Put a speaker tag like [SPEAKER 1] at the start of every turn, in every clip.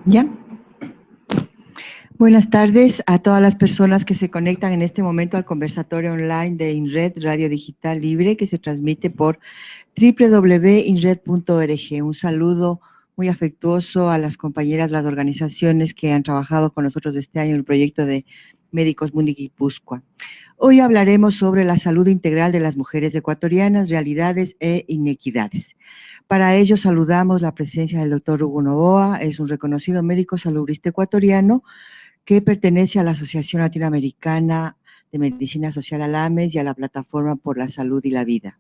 [SPEAKER 1] ¿Ya? Buenas tardes a todas las personas que se conectan en este momento al conversatorio online de INRED Radio Digital Libre, que se transmite por www.inred.org. Un saludo muy afectuoso a las compañeras, las organizaciones que han trabajado con nosotros este año en el proyecto de Médicos Mundi Guipúzcoa. Hoy hablaremos sobre la salud integral de las mujeres ecuatorianas, realidades e inequidades. Para ello saludamos la presencia del doctor Hugo Novoa, es un reconocido médico salubrista ecuatoriano que pertenece a la Asociación Latinoamericana de Medicina Social ALAMES y a la Plataforma por la Salud y la Vida.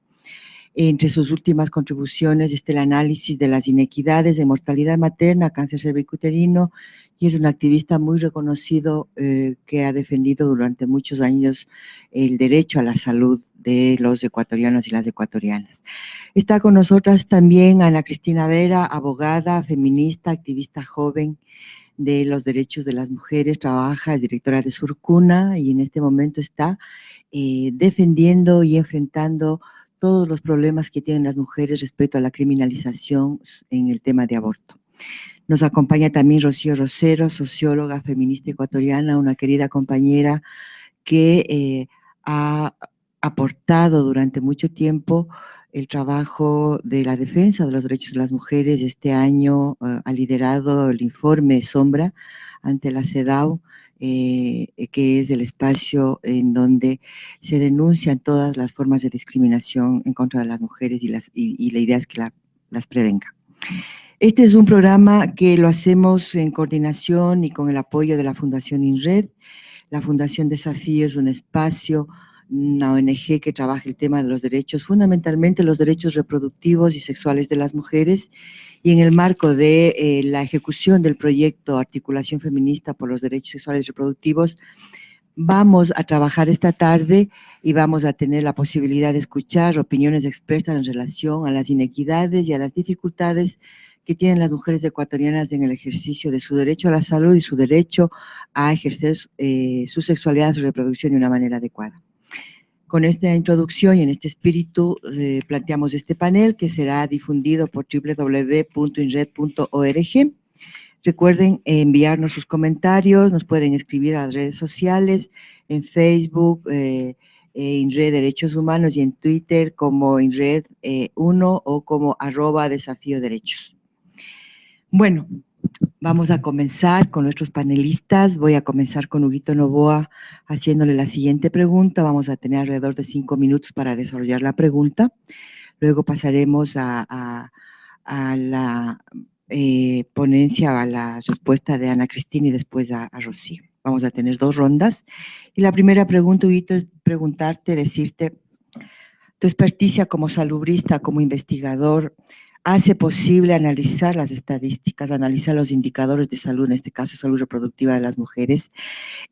[SPEAKER 1] Entre sus últimas contribuciones está el análisis de las inequidades de mortalidad materna, cáncer cervicuterino, y es un activista muy reconocido que ha defendido durante muchos años el derecho a la salud de los ecuatorianos y las ecuatorianas. Está con nosotras también Ana Cristina Vera, abogada, feminista, activista joven de los derechos de las mujeres, trabaja, es directora de Surcuna y en este momento está defendiendo y enfrentando todos los problemas que tienen las mujeres respecto a la criminalización en el tema de aborto. Nos acompaña también Rocío Rosero, socióloga feminista ecuatoriana, una querida compañera que ha aportado durante mucho tiempo el trabajo de la defensa de los derechos de las mujeres. Este año ha liderado el informe Sombra ante la CEDAW, que es el espacio en donde se denuncian todas las formas de discriminación en contra de las mujeres y la idea es que las prevenga. Este es un programa que lo hacemos en coordinación y con el apoyo de la Fundación INRED. La Fundación Desafío es un espacio, una ONG que trabaja el tema de los derechos, fundamentalmente los derechos reproductivos y sexuales de las mujeres, y en el marco de la ejecución del proyecto Articulación Feminista por los Derechos Sexuales y Reproductivos, vamos a trabajar esta tarde y vamos a tener la posibilidad de escuchar opiniones expertas en relación a las inequidades y a las dificultades que tienen las mujeres ecuatorianas en el ejercicio de su derecho a la salud y su derecho a ejercer su sexualidad, su reproducción de una manera adecuada. Con esta introducción y en este espíritu planteamos este panel que será difundido por www.inred.org. Recuerden enviarnos sus comentarios, nos pueden escribir a las redes sociales, en Facebook, INRED Derechos Humanos y en Twitter como INRED 1 o como @Desafío Derechos. Bueno, vamos a comenzar con nuestros panelistas. Voy a comenzar con Huguito Novoa haciéndole la siguiente pregunta. Vamos a tener alrededor de 5 minutos para desarrollar la pregunta. Luego pasaremos a la ponencia, a la respuesta de Ana Cristina y después a Rocío. Vamos a tener 2 rondas. Y la primera pregunta, Huguito, es preguntarte, decirte, tu experticia como salubrista, como investigador, hace posible analizar las estadísticas, analizar los indicadores de salud, en este caso salud reproductiva de las mujeres.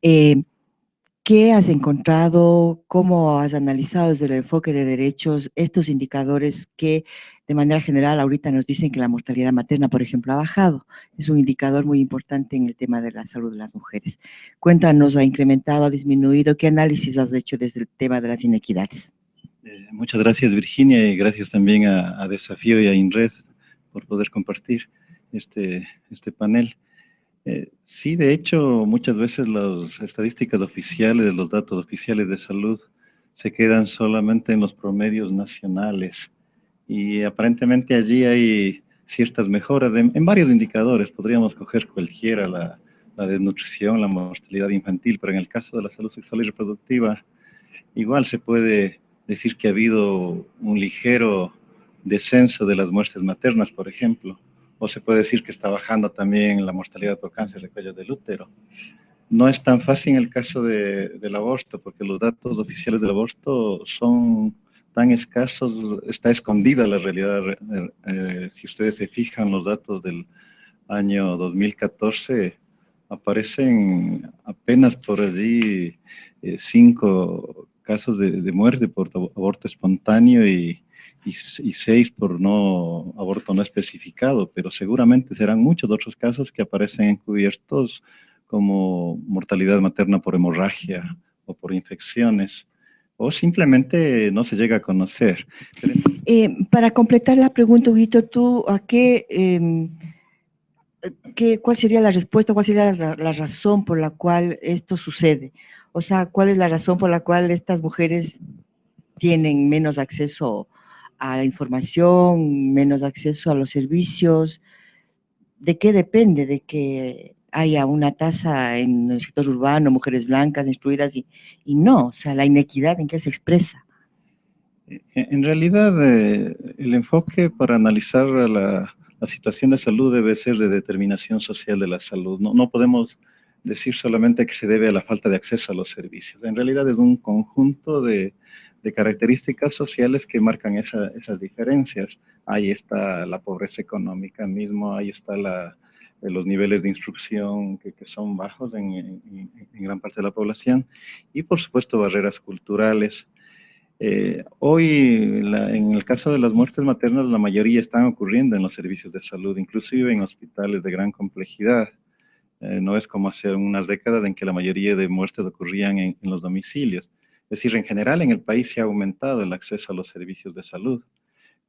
[SPEAKER 1] ¿Qué has encontrado? ¿Cómo has analizado desde el enfoque de derechos estos indicadores que de manera general ahorita nos dicen que la mortalidad materna, por ejemplo, ha bajado? Es un indicador muy importante en el tema de la salud de las mujeres. Cuéntanos, ¿ha incrementado, ha disminuido? ¿Qué análisis has hecho desde el tema de las inequidades?
[SPEAKER 2] Muchas gracias, Virginia, y gracias también a Desafío y a INRED por poder compartir este panel. Sí, de hecho, muchas veces las estadísticas oficiales, los datos oficiales de salud se quedan solamente en los promedios nacionales y aparentemente allí hay ciertas mejoras en varios indicadores. Podríamos coger cualquiera, la desnutrición, la mortalidad infantil, pero en el caso de la salud sexual y reproductiva, igual se puede decir que ha habido un ligero descenso de las muertes maternas, por ejemplo, o se puede decir que está bajando también la mortalidad por cáncer de cuello del útero. No es tan fácil en el caso del aborto, porque los datos oficiales del aborto son tan escasos, está escondida la realidad. Si ustedes se fijan, los datos del año 2014 aparecen apenas por allí 5 casos de muerte por aborto espontáneo y 6 por aborto no especificado, pero seguramente serán muchos otros casos que aparecen encubiertos como mortalidad materna por hemorragia o por infecciones. o simplemente no se llega a conocer. Pero,
[SPEAKER 1] Para completar la pregunta, Huguito, ¿tú a cuál sería la respuesta, cuál sería la razón por la cual esto sucede? O sea, ¿cuál es la razón por la cual estas mujeres tienen menos acceso a la información, menos acceso a los servicios? ¿De qué depende? ¿De que haya una tasa en el sector urbano, mujeres blancas instruidas y no? O sea, la inequidad, ¿en qué se expresa?
[SPEAKER 2] en realidad, el enfoque para analizar la situación de salud debe ser de determinación social de la salud. No podemos decir solamente que se debe a la falta de acceso a los servicios. En realidad es un conjunto de características sociales que marcan esas diferencias. Ahí está la pobreza económica mismo, ahí está los niveles de instrucción que son bajos en gran parte de la población y, por supuesto, barreras culturales. Hoy, en el caso de las muertes maternas, la mayoría están ocurriendo en los servicios de salud, inclusive en hospitales de gran complejidad. No es como hace unas décadas en que la mayoría de muertes ocurrían en los domicilios. Es decir, en general en el país se ha aumentado el acceso a los servicios de salud,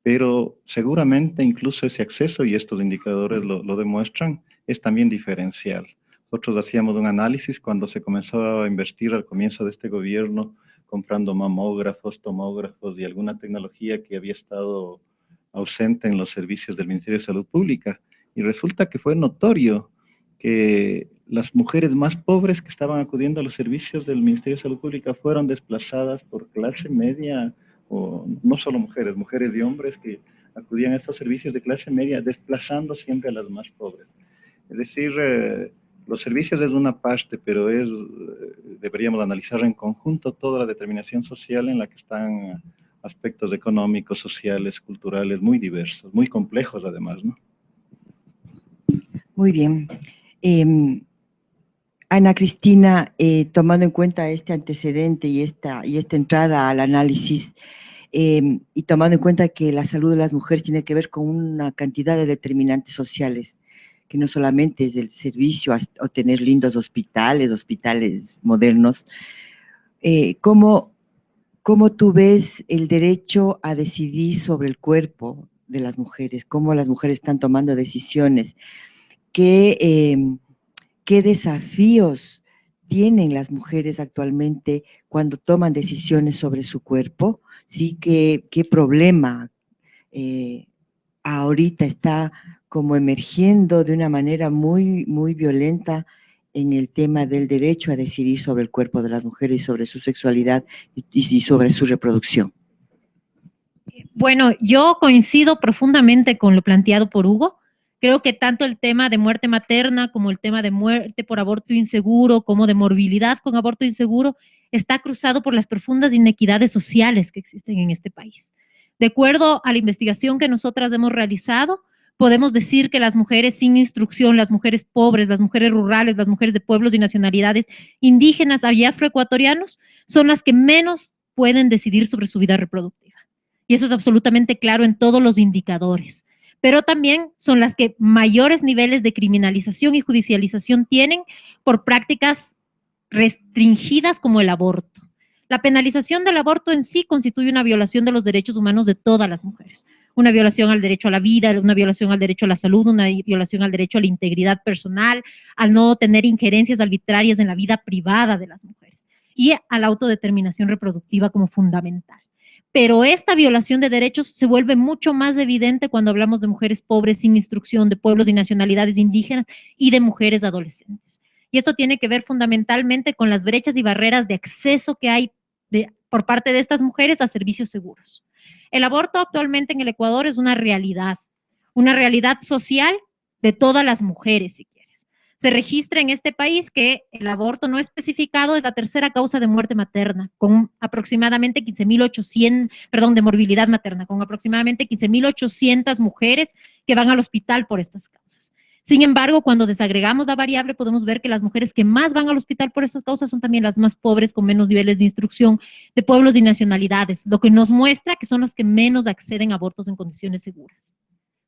[SPEAKER 2] pero seguramente incluso ese acceso, y estos indicadores lo demuestran, es también diferencial. Nosotros hacíamos un análisis cuando se comenzó a invertir al comienzo de este gobierno, comprando mamógrafos, tomógrafos y alguna tecnología que había estado ausente en los servicios del Ministerio de Salud Pública. Y resulta que fue notorio que las mujeres más pobres que estaban acudiendo a los servicios del Ministerio de Salud Pública fueron desplazadas por clase media, o no solo mujeres, mujeres y hombres que acudían a estos servicios de clase media, desplazando siempre a las más pobres. Es decir, los servicios es una parte, pero deberíamos analizar en conjunto toda la determinación social en la que están aspectos económicos, sociales, culturales, muy diversos, muy complejos además, ¿no?
[SPEAKER 1] Muy bien. Ana Cristina, tomando en cuenta este antecedente y esta entrada al análisis, y tomando en cuenta que la salud de las mujeres tiene que ver con una cantidad de determinantes sociales, que no solamente es del servicio o tener lindos hospitales modernos, ¿cómo tú ves el derecho a decidir sobre el cuerpo de las mujeres? ¿Cómo las mujeres están tomando decisiones? ¿Qué desafíos tienen las mujeres actualmente cuando toman decisiones sobre su cuerpo? ¿Sí? ¿Qué problema ahorita está como emergiendo de una manera muy, muy violenta en el tema del derecho a decidir sobre el cuerpo de las mujeres, sobre su sexualidad y sobre su reproducción?
[SPEAKER 3] Bueno, yo coincido profundamente con lo planteado por Hugo. Creo que tanto el tema de muerte materna como el tema de muerte por aborto inseguro, como de morbilidad con aborto inseguro, está cruzado por las profundas inequidades sociales que existen en este país. De acuerdo a la investigación que nosotras hemos realizado, podemos decir que las mujeres sin instrucción, las mujeres pobres, las mujeres rurales, las mujeres de pueblos y nacionalidades indígenas y afroecuatorianos son las que menos pueden decidir sobre su vida reproductiva. Y eso es absolutamente claro en todos los indicadores. Pero también son las que mayores niveles de criminalización y judicialización tienen por prácticas restringidas como el aborto. La penalización del aborto en sí constituye una violación de los derechos humanos de todas las mujeres. Una violación al derecho a la vida, una violación al derecho a la salud, una violación al derecho a la integridad personal, al no tener injerencias arbitrarias en la vida privada de las mujeres y a la autodeterminación reproductiva como fundamental. Pero esta violación de derechos se vuelve mucho más evidente cuando hablamos de mujeres pobres sin instrucción, de pueblos y nacionalidades indígenas y de mujeres adolescentes. Y esto tiene que ver fundamentalmente con las brechas y barreras de acceso que hay por parte de estas mujeres a servicios seguros. El aborto actualmente en el Ecuador es una realidad social de todas las mujeres, si quieres. Se registra en este país que el aborto no especificado es la tercera causa de muerte materna, con aproximadamente 15.800, perdón, de morbilidad materna, con aproximadamente 15.800 mujeres que van al hospital por estas causas. Sin embargo, cuando desagregamos la variable, podemos ver que las mujeres que más van al hospital por estas causas son también las más pobres, con menos niveles de instrucción, de pueblos y nacionalidades, lo que nos muestra que son las que menos acceden a abortos en condiciones seguras.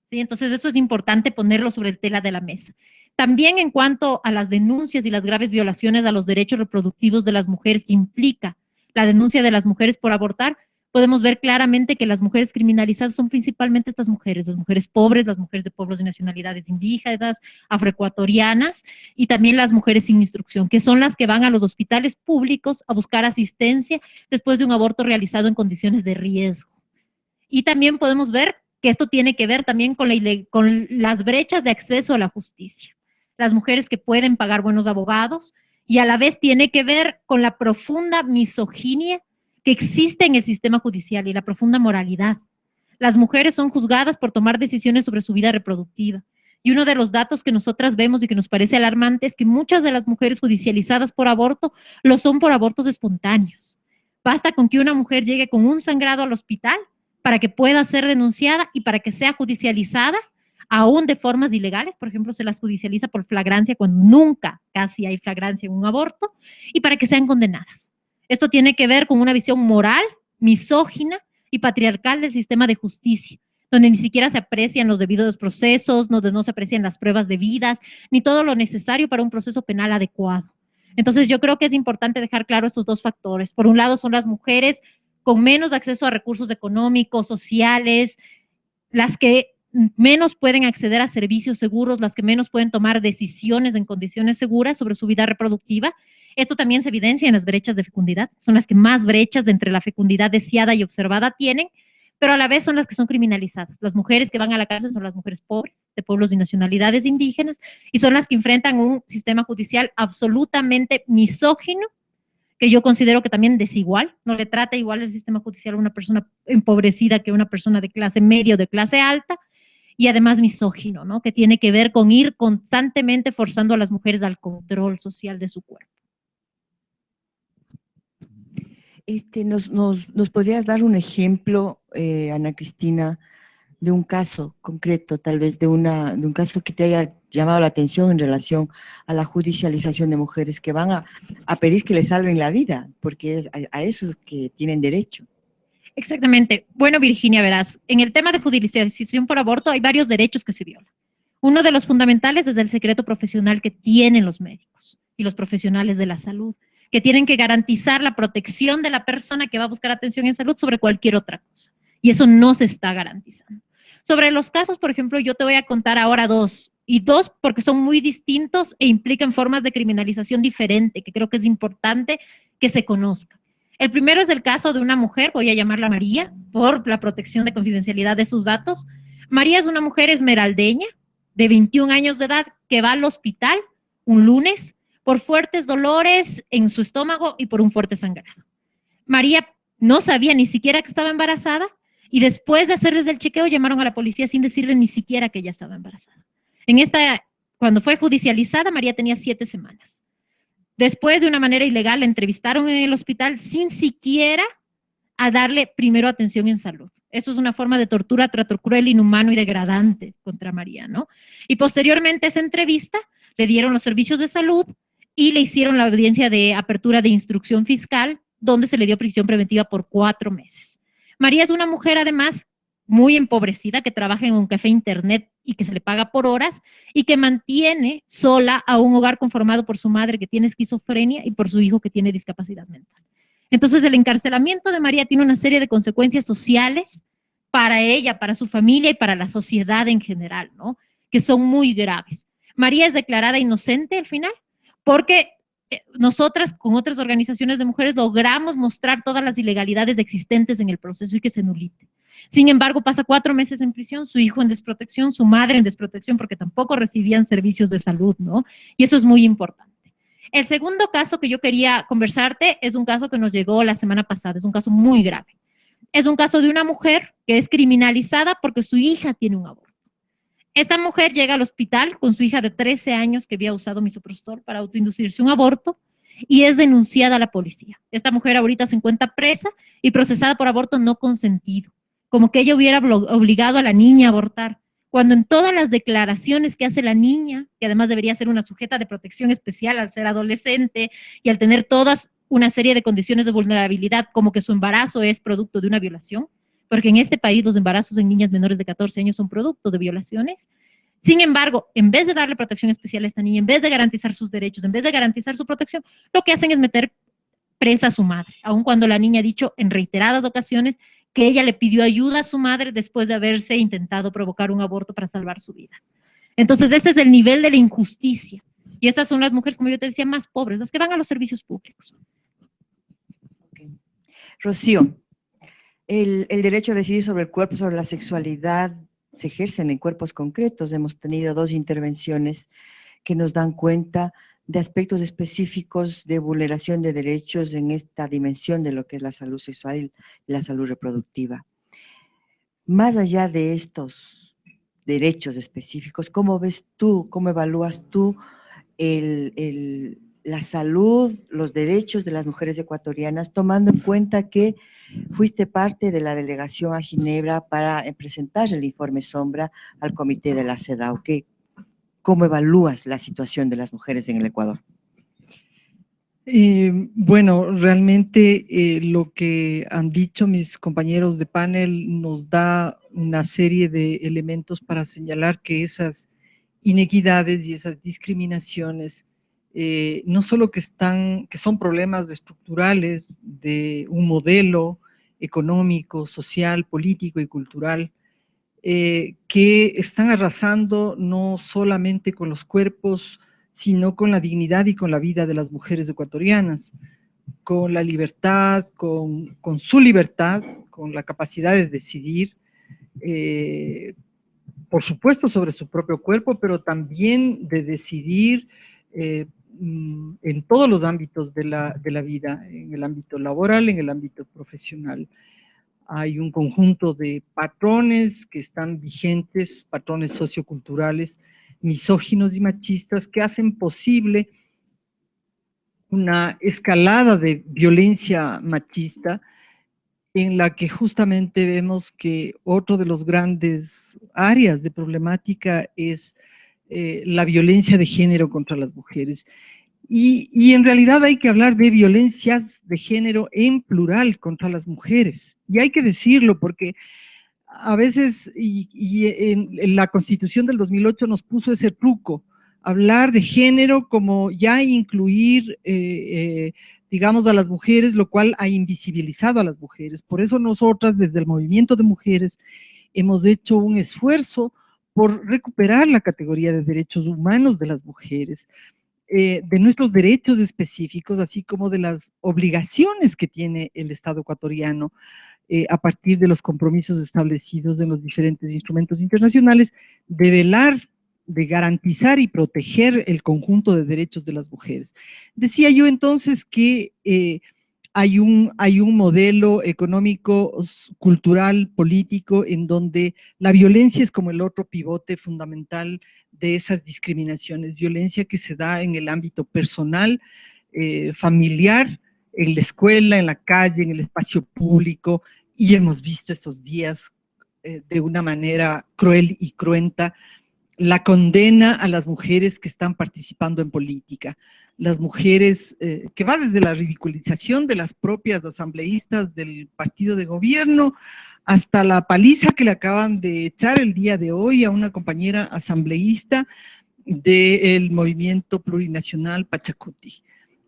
[SPEAKER 3] ¿Sí? Entonces, esto es importante ponerlo sobre el tela de la mesa. También en cuanto a las denuncias y las graves violaciones a los derechos reproductivos de las mujeres que implica la denuncia de las mujeres por abortar, podemos ver claramente que las mujeres criminalizadas son principalmente estas mujeres, las mujeres pobres, las mujeres de pueblos y nacionalidades indígenas, afroecuatorianas, y también las mujeres sin instrucción, que son las que van a los hospitales públicos a buscar asistencia después de un aborto realizado en condiciones de riesgo. Y también podemos ver que esto tiene que ver también con las brechas de acceso a la justicia. Las mujeres que pueden pagar buenos abogados, y a la vez tiene que ver con la profunda misoginia que existe en el sistema judicial y la profunda moralidad. Las mujeres son juzgadas por tomar decisiones sobre su vida reproductiva. Y uno de los datos que nosotras vemos y que nos parece alarmante es que muchas de las mujeres judicializadas por aborto lo son por abortos espontáneos. Basta con que una mujer llegue con un sangrado al hospital para que pueda ser denunciada y para que sea judicializada, aún de formas ilegales. Por ejemplo, se las judicializa por flagrancia cuando nunca casi hay flagrancia en un aborto, y para que sean condenadas. Esto tiene que ver con una visión moral, misógina y patriarcal del sistema de justicia, donde ni siquiera se aprecian los debidos procesos, donde no se aprecian las pruebas debidas, ni todo lo necesario para un proceso penal adecuado. Entonces, yo creo que es importante dejar claro estos dos factores. Por un lado, son las mujeres con menos acceso a recursos económicos, sociales, las que menos pueden acceder a servicios seguros, las que menos pueden tomar decisiones en condiciones seguras sobre su vida reproductiva. Esto también se evidencia en las brechas de fecundidad, son las que más brechas entre la fecundidad deseada y observada tienen, pero a la vez son las que son criminalizadas. Las mujeres que van a la cárcel son las mujeres pobres, de pueblos y nacionalidades indígenas, y son las que enfrentan un sistema judicial absolutamente misógino, que yo considero que también desigual, no le trata igual el sistema judicial a una persona empobrecida que a una persona de clase media o de clase alta, y además misógino, ¿no? Que tiene que ver con ir constantemente forzando a las mujeres al control social de su cuerpo.
[SPEAKER 1] ¿Nos podrías dar un ejemplo, Ana Cristina, de un caso concreto, tal vez de un caso que te haya llamado la atención en relación a la judicialización de mujeres que van a pedir que les salven la vida, porque es a esos que tienen derecho?
[SPEAKER 3] Exactamente. Bueno, Virginia, verás, en el tema de judicialización por aborto hay varios derechos que se violan. Uno de los fundamentales es el secreto profesional que tienen los médicos y los profesionales de la salud, que tienen que garantizar la protección de la persona que va a buscar atención en salud sobre cualquier otra cosa. Y eso no se está garantizando. Sobre los casos, por ejemplo, yo te voy a contar ahora dos porque son muy distintos e implican formas de criminalización diferente, que creo que es importante que se conozcan. El primero es el caso de una mujer, voy a llamarla María, por la protección de confidencialidad de sus datos. María es una mujer esmeraldeña, de 21 años de edad, que va al hospital un lunes por fuertes dolores en su estómago y por un fuerte sangrado. María no sabía ni siquiera que estaba embarazada, y después de hacerles el chequeo llamaron a la policía sin decirle ni siquiera que ella estaba embarazada. Cuando fue judicializada, María tenía 7 semanas. Después, de una manera ilegal, la entrevistaron en el hospital sin siquiera a darle primero atención en salud. Esto es una forma de tortura, trato cruel, inhumano y degradante contra María, ¿no? Y posteriormente a esa entrevista, le dieron los servicios de salud y le hicieron la audiencia de apertura de instrucción fiscal, donde se le dio prisión preventiva por 4 meses. María es una mujer, además, muy empobrecida, que trabaja en un café internet y que se le paga por horas, y que mantiene sola a un hogar conformado por su madre, que tiene esquizofrenia, y por su hijo, que tiene discapacidad mental. Entonces, el encarcelamiento de María tiene una serie de consecuencias sociales para ella, para su familia y para la sociedad en general, ¿no? Que son muy graves. María es declarada inocente al final, porque nosotras con otras organizaciones de mujeres logramos mostrar todas las ilegalidades existentes en el proceso y que se nuliten. Sin embargo, pasa 4 meses en prisión, su hijo en desprotección, su madre en desprotección, porque tampoco recibían servicios de salud, ¿no? Y eso es muy importante. El segundo caso que yo quería conversarte es un caso que nos llegó la semana pasada, es un caso muy grave. Es un caso de una mujer que es criminalizada porque su hija tiene un aborto. Esta mujer llega al hospital con su hija de 13 años que había usado misoprostol para autoinducirse un aborto y es denunciada a la policía. Esta mujer ahorita se encuentra presa y procesada por aborto no consentido, como que ella hubiera obligado a la niña a abortar, cuando en todas las declaraciones que hace la niña, que además debería ser una sujeta de protección especial al ser adolescente y al tener todas una serie de condiciones de vulnerabilidad, como que su embarazo es producto de una violación, porque en este país los embarazos en niñas menores de 14 años son producto de violaciones. Sin embargo, en vez de darle protección especial a esta niña, en vez de garantizar sus derechos, en vez de garantizar su protección, lo que hacen es meter presa a su madre, aun cuando la niña ha dicho en reiteradas ocasiones que ella le pidió ayuda a su madre después de haberse intentado provocar un aborto para salvar su vida. Entonces, este es el nivel de la injusticia. Y estas son las mujeres, como yo te decía, más pobres, las que van a los servicios públicos.
[SPEAKER 1] Okay. Rocío, el derecho a decidir sobre el cuerpo, sobre la sexualidad, se ejercen en cuerpos concretos. Hemos tenido 2 intervenciones que nos dan cuenta de aspectos específicos de vulneración de derechos en esta dimensión de lo que es la salud sexual y la salud reproductiva. Más allá de estos derechos específicos, ¿cómo ves tú, cómo evalúas tú la salud, los derechos de las mujeres ecuatorianas, tomando en cuenta que fuiste parte de la delegación a Ginebra para presentar el informe Sombra al comité de la CEDAW? ¿Cómo evalúas la situación de las mujeres en el Ecuador?
[SPEAKER 4] Bueno, realmente lo que han dicho mis compañeros de panel nos da una serie de elementos para señalar que esas inequidades y esas discriminaciones no solo que son problemas estructurales de un modelo económico, social, político y cultural, que están arrasando no solamente con los cuerpos, sino con la dignidad y con la vida de las mujeres ecuatorianas, con la libertad, con su libertad, con la capacidad de decidir, por supuesto sobre su propio cuerpo, pero también de decidir en todos los ámbitos de la vida, en el ámbito laboral, en el ámbito profesional. Hay un conjunto de patrones que están vigentes, patrones socioculturales, misóginos y machistas, que hacen posible una escalada de violencia machista en la que justamente vemos que otro de los grandes áreas de problemática es la violencia de género contra las mujeres. Y en realidad hay que hablar de violencias de género en plural contra las mujeres. Y hay que decirlo porque a veces, en la Constitución del 2008 nos puso ese truco, hablar de género como ya incluir, digamos, a las mujeres, lo cual ha invisibilizado a las mujeres. Por eso nosotras, desde el movimiento de mujeres, hemos hecho un esfuerzo por recuperar la categoría de derechos humanos de las mujeres, de nuestros derechos específicos, así como de las obligaciones que tiene el Estado ecuatoriano a partir de los compromisos establecidos en los diferentes instrumentos internacionales, de velar, de garantizar y proteger el conjunto de derechos de las mujeres. Decía yo entonces que hay un modelo económico, cultural, político, en donde la violencia es como el otro pivote fundamental de esas discriminaciones, violencia que se da en el ámbito personal, familiar, en la escuela, en la calle, en el espacio público, y hemos visto estos días de una manera cruel y cruenta la condena a las mujeres que están participando en política, las mujeres que va desde la ridiculización de las propias asambleístas del partido de gobierno hasta la paliza que le acaban de echar el día de hoy a una compañera asambleísta del movimiento plurinacional Pachacuti.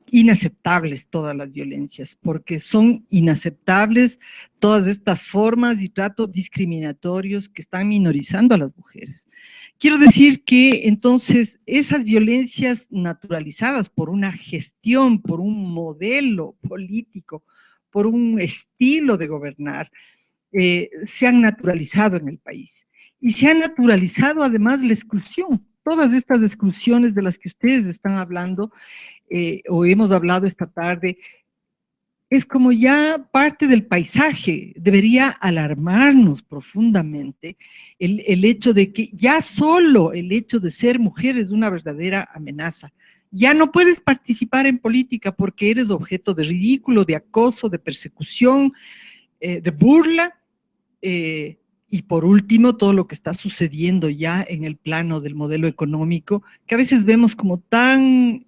[SPEAKER 4] Inaceptables todas las violencias, porque son inaceptables todas estas formas y tratos discriminatorios que están minorizando a las mujeres. Quiero decir que entonces esas violencias naturalizadas por una gestión, por un modelo político, por un estilo de gobernar, se han naturalizado en el país. Y se ha naturalizado además la exclusión. Todas estas exclusiones de las que ustedes están hablando, o hemos hablado esta tarde, es como ya parte del paisaje. Debería alarmarnos profundamente el hecho de que ya solo el hecho de ser mujer es una verdadera amenaza. Ya no puedes participar en política porque eres objeto de ridículo, de acoso, de persecución, de burla, y por último, todo lo que está sucediendo ya en el plano del modelo económico, que a veces vemos como tan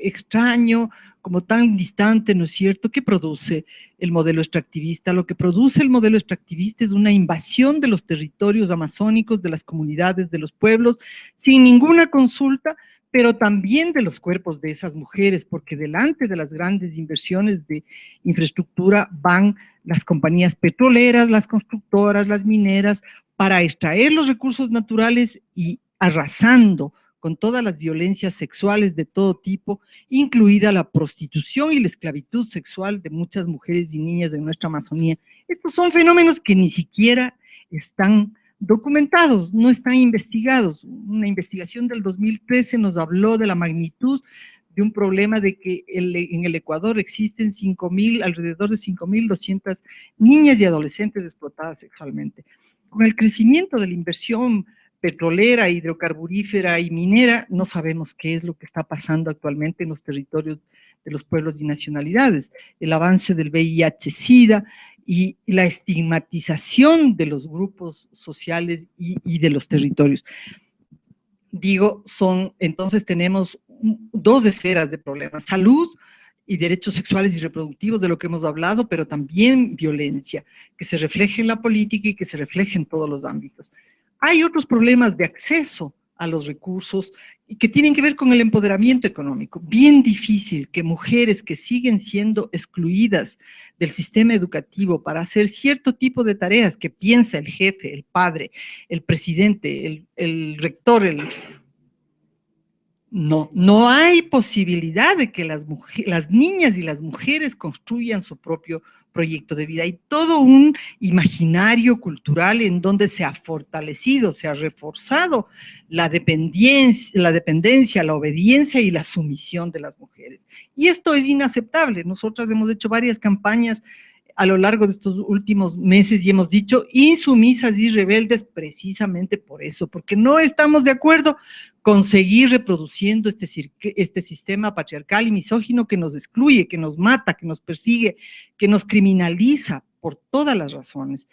[SPEAKER 4] extraño, como tan distante, ¿no es cierto?, que produce el modelo extractivista. Lo que produce el modelo extractivista es una invasión de los territorios amazónicos, de las comunidades, de los pueblos, sin ninguna consulta, pero también de los cuerpos de esas mujeres, porque delante de las grandes inversiones de infraestructura van las compañías petroleras, las constructoras, las mineras, para extraer los recursos naturales y arrasando con todas las violencias sexuales de todo tipo, incluida la prostitución y la esclavitud sexual de muchas mujeres y niñas de nuestra Amazonía. Estos son fenómenos que ni siquiera están documentados, no están investigados. Una investigación del 2013 nos habló de la magnitud de un problema de que en el Ecuador existen alrededor de 5.200 niñas y adolescentes explotadas sexualmente. Con el crecimiento de la inversión petrolera, hidrocarburífera y minera, no sabemos qué es lo que está pasando actualmente en los territorios de los pueblos y nacionalidades. El avance del VIH-Sida y la estigmatización de los grupos sociales y de los territorios. Digo, entonces tenemos dos esferas de problemas: salud y derechos sexuales y reproductivos, de lo que hemos hablado, pero también violencia, que se refleje en la política y que se refleje en todos los ámbitos. Hay otros problemas de acceso a los recursos y que tienen que ver con el empoderamiento económico. Bien difícil que mujeres que siguen siendo excluidas del sistema educativo para hacer cierto tipo de tareas que piensa el jefe, el padre, el presidente, el rector, no hay posibilidad de que las niñas y las mujeres construyan su propio proyecto de vida. Hay todo un imaginario cultural en donde se ha fortalecido, se ha reforzado la dependencia, la obediencia y la sumisión de las mujeres. Y esto es inaceptable. Nosotras hemos hecho varias campañas a lo largo de estos últimos meses y hemos dicho insumisas y rebeldes precisamente por eso, porque no estamos de acuerdo con seguir reproduciendo este sistema patriarcal y misógino que nos excluye, que nos mata, que nos persigue, que nos criminaliza por todas las razones.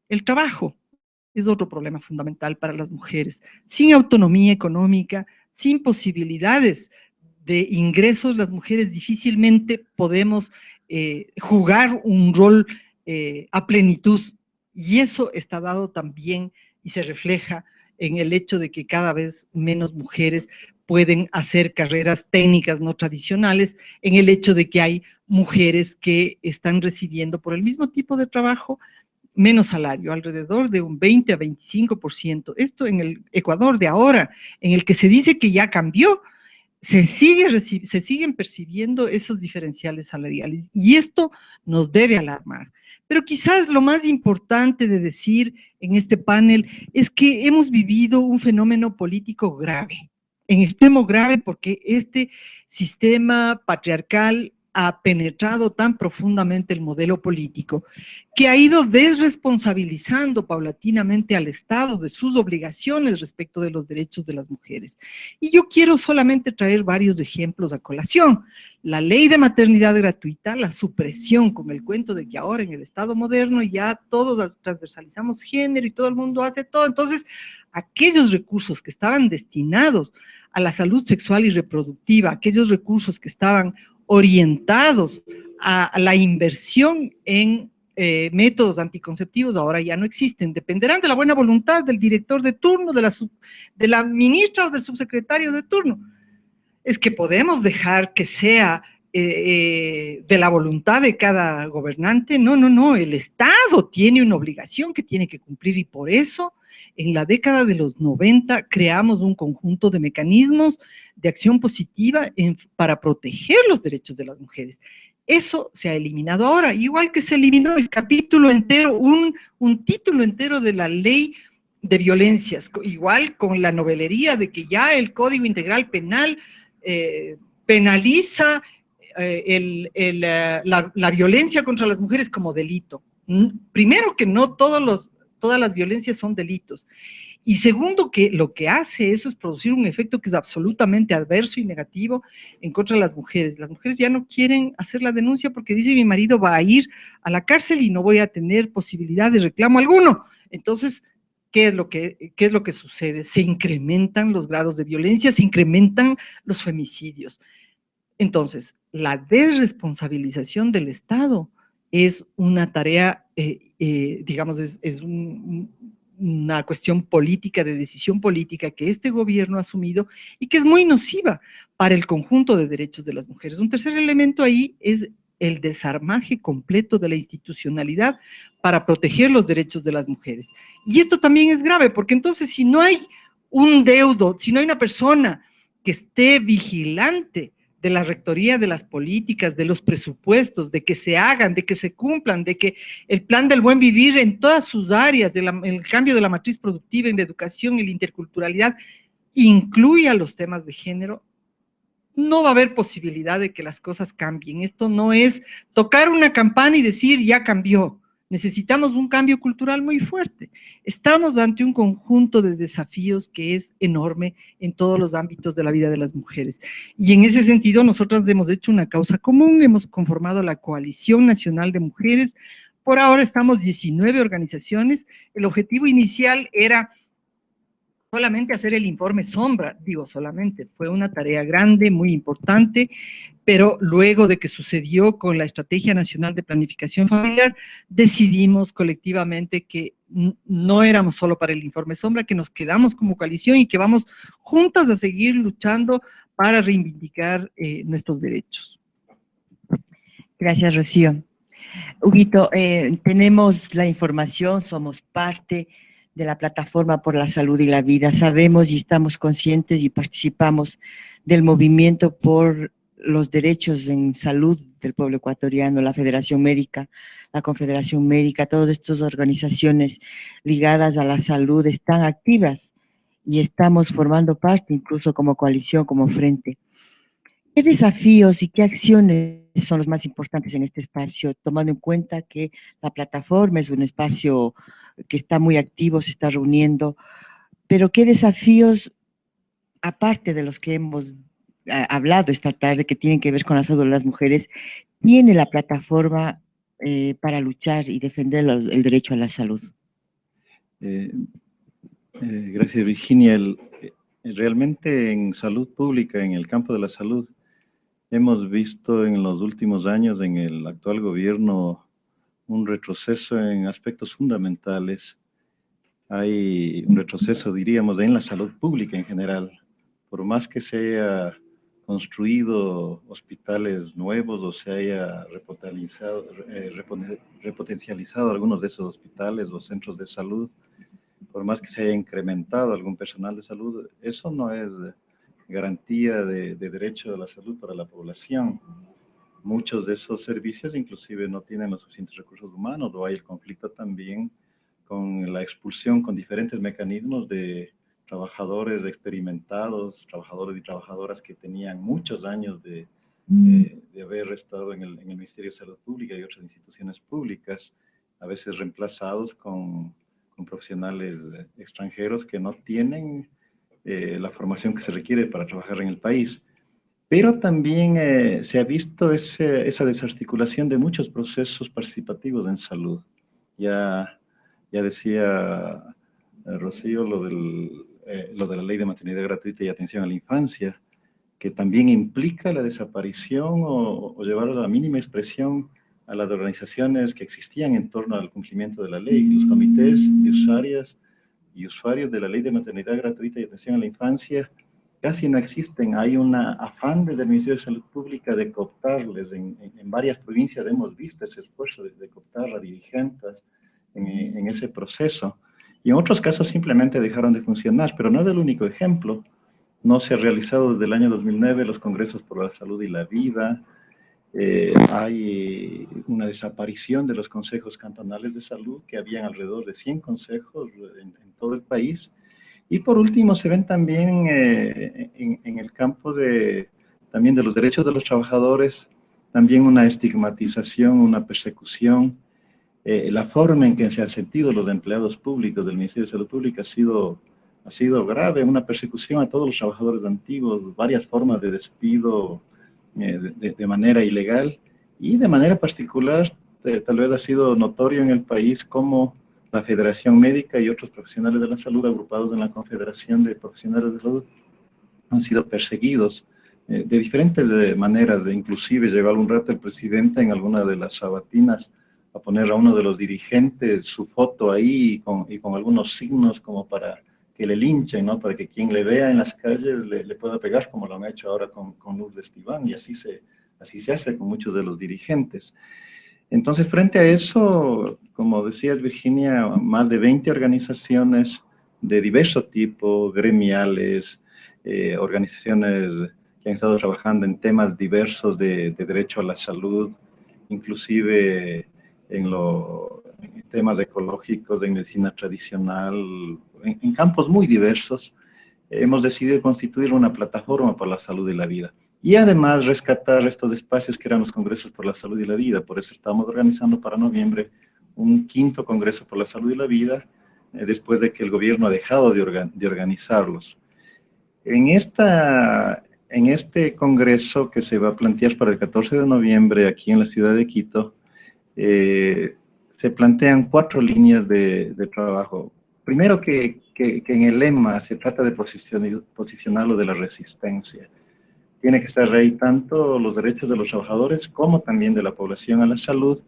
[SPEAKER 4] El trabajo es otro problema fundamental para las mujeres. Sin autonomía económica, sin posibilidades de ingresos, las mujeres difícilmente podemos jugar un rol a plenitud, y eso está dado también y se refleja en el hecho de que cada vez menos mujeres pueden hacer carreras técnicas no tradicionales, en el hecho de que hay mujeres que están recibiendo por el mismo tipo de trabajo menos salario, alrededor de un 20 a 25%. Esto en el Ecuador de ahora, en el que se dice que ya cambió, se siguen percibiendo esos diferenciales salariales, y esto nos debe alarmar. Pero quizás lo más importante de decir en este panel es que hemos vivido un fenómeno político grave, en extremo grave, porque este sistema patriarcal ha penetrado tan profundamente el modelo político, que ha ido desresponsabilizando paulatinamente al Estado de sus obligaciones respecto de los derechos de las mujeres. Y yo quiero solamente traer varios ejemplos a colación. La ley de maternidad gratuita, la supresión con el cuento de que ahora en el Estado moderno ya todos transversalizamos género y todo el mundo hace todo. Entonces, aquellos recursos que estaban destinados a la salud sexual y reproductiva, aquellos recursos que estaban orientados a la inversión en métodos anticonceptivos, ahora ya no existen. Dependerán de la buena voluntad del director de turno, de la ministra o del subsecretario de turno. Es que podemos dejar que sea de la voluntad de cada gobernante. No, el Estado tiene una obligación que tiene que cumplir, y por eso en la década de los 90 creamos un conjunto de mecanismos de acción positiva para proteger los derechos de las mujeres. Eso se ha eliminado ahora, igual que se eliminó el capítulo entero, un título entero de la ley de violencias, igual con la novelería de que ya el Código Integral Penal penaliza la violencia contra las mujeres como delito. Primero, que no todas las violencias son delitos. Y segundo, que lo que hace eso es producir un efecto que es absolutamente adverso y negativo en contra de las mujeres. Las mujeres ya no quieren hacer la denuncia porque dice: mi marido va a ir a la cárcel y no voy a tener posibilidad de reclamo alguno. Entonces, ¿qué es lo que sucede? Se incrementan los grados de violencia, se incrementan los femicidios. Entonces, la desresponsabilización del Estado es una tarea, digamos, es una cuestión política, de decisión política que este gobierno ha asumido y que es muy nociva para el conjunto de derechos de las mujeres. Un tercer elemento ahí es el desarmaje completo de la institucionalidad para proteger los derechos de las mujeres. Y esto también es grave, porque entonces si no hay un deudo, si no hay una persona que esté vigilante de la rectoría de las políticas, de los presupuestos, de que se hagan, de que se cumplan, de que el plan del buen vivir en todas sus áreas, el cambio de la matriz productiva en la educación y la interculturalidad, incluya los temas de género, no va a haber posibilidad de que las cosas cambien. Esto no es tocar una campana y decir ya cambió. Necesitamos un cambio cultural muy fuerte. Estamos ante un conjunto de desafíos que es enorme en todos los ámbitos de la vida de las mujeres. Y en ese sentido, nosotras hemos hecho una causa común, hemos conformado la Coalición Nacional de Mujeres. Por ahora estamos 19 organizaciones. El objetivo inicial era solamente hacer el informe sombra, digo solamente, fue una tarea grande, muy importante, pero luego de que sucedió con la Estrategia Nacional de Planificación Familiar, decidimos colectivamente que no éramos solo para el informe sombra, que nos quedamos como coalición y que vamos juntas a seguir luchando para reivindicar nuestros derechos.
[SPEAKER 1] Gracias, Rocío. Huguito, tenemos la información, somos parte de la Plataforma por la Salud y la Vida. Sabemos y estamos conscientes y participamos del movimiento por los derechos en salud del pueblo ecuatoriano, la Federación Médica, la Confederación Médica, todas estas organizaciones ligadas a la salud están activas y estamos formando parte incluso como coalición, como frente. ¿Qué desafíos y qué acciones son los más importantes en este espacio, tomando en cuenta que la plataforma es un espacio que está muy activo, se está reuniendo, pero qué desafíos, aparte de los que hemos hablado esta tarde, que tienen que ver con la salud de las mujeres, tiene la plataforma para luchar y defender el derecho a la salud?
[SPEAKER 2] Gracias, Virginia. Realmente en salud pública, en el campo de la salud, hemos visto en los últimos años en el actual gobierno un retroceso en aspectos fundamentales. Hay un retroceso, diríamos, en la salud pública en general. Por más que se haya construido hospitales nuevos o se haya repotencializado algunos de esos hospitales o centros de salud, por más que se haya incrementado algún personal de salud, eso no es garantía de derecho a la salud para la población. Muchos de esos servicios inclusive no tienen los suficientes recursos humanos, o hay el conflicto también con la expulsión con diferentes mecanismos de trabajadores experimentados, trabajadores y trabajadoras que tenían muchos años de haber estado en el Ministerio de Salud Pública y otras instituciones públicas, a veces reemplazados con profesionales extranjeros que no tienen la formación que se requiere para trabajar en el país. Pero también se ha visto esa desarticulación de muchos procesos participativos en salud. Ya decía Rocío lo de la Ley de Maternidad Gratuita y Atención a la Infancia, que también implica la desaparición o llevar a la mínima expresión a las organizaciones que existían en torno al cumplimiento de la ley, los comités de usuarias y usuarios de la Ley de Maternidad Gratuita y Atención a la Infancia casi no existen. Hay un afán desde el Ministerio de Salud Pública de cooptarles. En varias provincias hemos visto ese esfuerzo de cooptar a dirigentes en ese proceso. Y en otros casos simplemente dejaron de funcionar, pero no es el único ejemplo. No se ha realizado desde el año 2009 los congresos por la salud y la vida. Hay una desaparición de los consejos cantonales de salud, que habían alrededor de 100 consejos en todo el país. Y por último, se ven también en el campo también de los derechos de los trabajadores, también una estigmatización, una persecución. La forma en que se han sentido los empleados públicos del Ministerio de Salud Pública ha sido grave, una persecución a todos los trabajadores antiguos, varias formas de despido de manera ilegal, y de manera particular, tal vez ha sido notorio en el país cómo la Federación Médica y otros profesionales de la salud agrupados en la Confederación de Profesionales de Salud han sido perseguidos de diferentes maneras. Inclusive llegó algún rato el presidente en alguna de las sabatinas a poner a uno de los dirigentes su foto ahí y con algunos signos como para que le linchen, ¿no? Para que quien le vea en las calles le pueda pegar, como lo han hecho ahora con Lourdes Tibán, y así se hace con muchos de los dirigentes. Entonces, frente a eso, como decías, Virginia, más de 20 organizaciones de diverso tipo, gremiales, organizaciones que han estado trabajando en temas diversos de derecho a la salud, inclusive en temas ecológicos, de medicina tradicional, en campos muy diversos, hemos decidido constituir una plataforma por la salud y la vida. Y además rescatar estos espacios que eran los congresos por la salud y la vida. Por eso estamos organizando para noviembre un 5º Congreso por la Salud y la Vida, después de que el gobierno ha dejado de organizarlos. En este congreso que se va a plantear para el 14 de noviembre aquí en la ciudad de Quito, se plantean 4 líneas de trabajo. Primero que en el lema se trata de posicionar lo de la resistencia. Tiene que estar ahí tanto los derechos de los trabajadores como también de la población a la salud,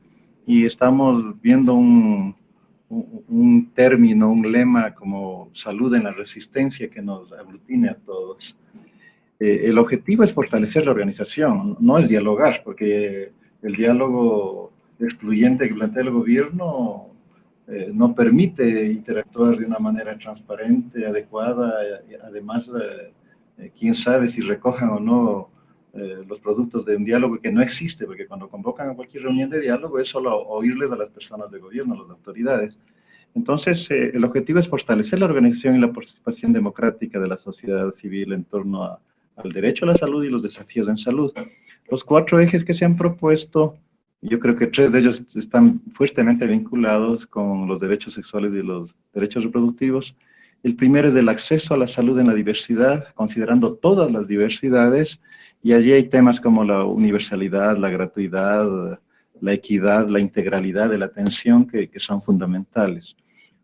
[SPEAKER 2] y estamos viendo un término, un lema como salud en la resistencia que nos aglutine a todos. El objetivo es fortalecer la organización, no es dialogar, porque el diálogo excluyente que plantea el gobierno no permite interactuar de una manera transparente, adecuada, además quién sabe si recojan o no los productos de un diálogo que no existe, porque cuando convocan a cualquier reunión de diálogo es solo oírles a las personas de gobierno, a las autoridades. Entonces, el objetivo es fortalecer la organización y la participación democrática de la sociedad civil en torno al derecho a la salud y los desafíos en salud. Los 4 ejes que se han propuesto, yo creo que 3 de ellos están fuertemente vinculados con los derechos sexuales y los derechos reproductivos. El primero es el acceso a la salud en la diversidad, considerando todas las diversidades, y allí hay temas como la universalidad, la gratuidad, la equidad, la integralidad de la atención que son fundamentales.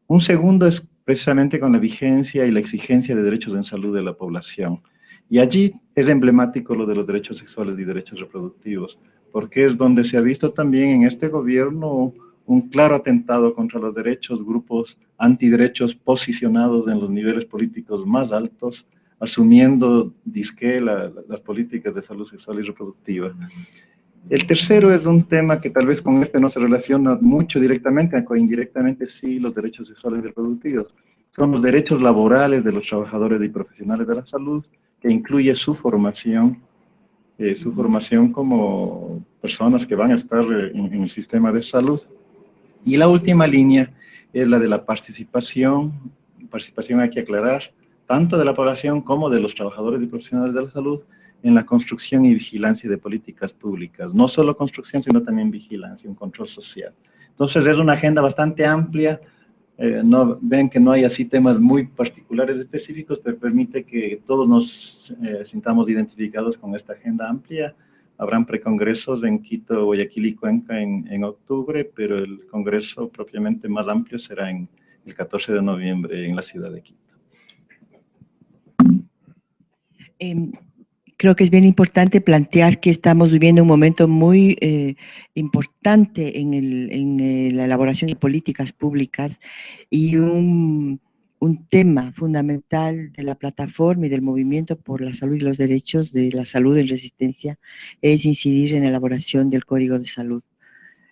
[SPEAKER 2] Un segundo es precisamente con la vigencia y la exigencia de derechos en salud de la población. Y allí es emblemático lo de los derechos sexuales y derechos reproductivos, porque es donde se ha visto también en este gobierno un claro atentado contra los derechos, grupos antiderechos posicionados en los niveles políticos más altos, asumiendo disque las políticas de salud sexual y reproductiva. El tercero es un tema que tal vez con este no se relaciona mucho directamente, aunque indirectamente sí, los derechos sexuales y reproductivos. Son los derechos laborales de los trabajadores y profesionales de la salud, que incluye su formación como personas que van a estar en el sistema de salud. Y la última línea es la de la participación hay que aclarar, tanto de la población como de los trabajadores y profesionales de la salud, en la construcción y vigilancia de políticas públicas. No solo construcción, sino también vigilancia, un control social. Entonces es una agenda bastante amplia. Ven que no hay así temas muy particulares específicos, pero permite que todos nos sintamos identificados con esta agenda amplia. Habrán precongresos en Quito, Guayaquil y Cuenca en octubre, pero el congreso propiamente más amplio será el 14 de noviembre en la ciudad de Quito.
[SPEAKER 1] Creo que es bien importante plantear que estamos viviendo un momento muy importante en la elaboración de políticas públicas, y un tema fundamental de la plataforma y del movimiento por la salud y los derechos de la salud en resistencia es incidir en la elaboración del Código de Salud.